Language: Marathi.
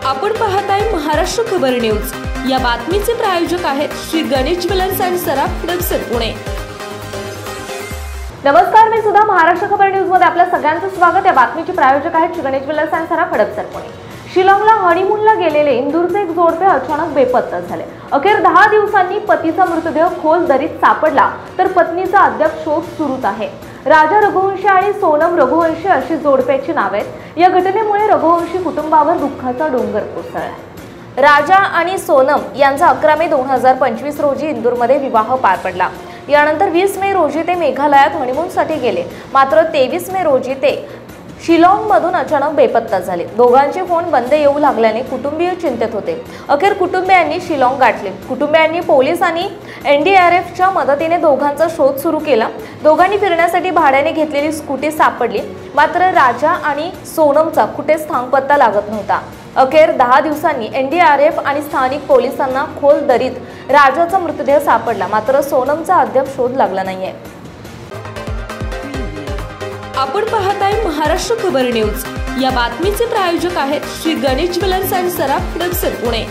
आपण पाहताय महाराष्ट्र खबर न्यूज। या बातमीचे प्रायोजक आहेत श्री गणेश ज्वेलर्स अँड सराफ हडपसर पुणे। नमस्कार, मी सुद्धा महाराष्ट्र खबर न्यूज मध्ये आपल्या सगळ्यांचं स्वागत। या बातमीचे प्रायोजक आहेत श्री गणेश ज्वेलर्स अँड सराफ हडपसर पुणे। शिलाँगला हनीमूनला गेलेले इंदूरचे एक जोडपे अचानक बेपत्ता झाले। अखेर 10 दिवसांनी पतीचा मृतदेह खोल दरीत सापडला, तर पत्नीचा अद्याप शोध सुरूच आहे। राजा रघुवंशी आणि सोनम रघुवंशी अशी जोडप्याची नावे आहेत। या घटनेमुळे रघुवंशी कुटुंबावर दुःखाचा डोंगर कोसळला। राजा आणि सोनम यांचा 11 मे 2025 रोजी इंदूरमध्ये विवाह पार पडला। यानंतर 20 मे रोजी ते मेघालयात हनीमूनसाठी गेले, मात्र 23 मे रोजी ते शिलाँगमधून अचानक बेपत्ता झाले। दोघांचे फोन बंद येऊ लागल्याने कुटुंबीय चिंतेत होते। अखेर कुटुंबियांनी शिलाँग गाठले। कुटुंबियांनी पोलीस आणि NDRFच्या मदतीने दोघांचा शोध सुरू केला। दोघांनी फिरण्यासाठी भाड्याने घेतलेली स्कूटी सापडली, मात्र राजा आणि सोनमचा कुठेच थांगपत्ता लागत नव्हता। अखेर 10 दिवसांनी NDRF आणि स्थानिक पोलिसांना खोल दरीत राजाचा मृतदेह सापडला, मात्र सोनमचा अद्याप शोध लागला नाहीये। आपण पाहताय महाराष्ट्र खबर न्यूज। या बातमीचे प्रायोजक आहेत Shri Ganesh jewellers and Saraf Hadapsar Pune.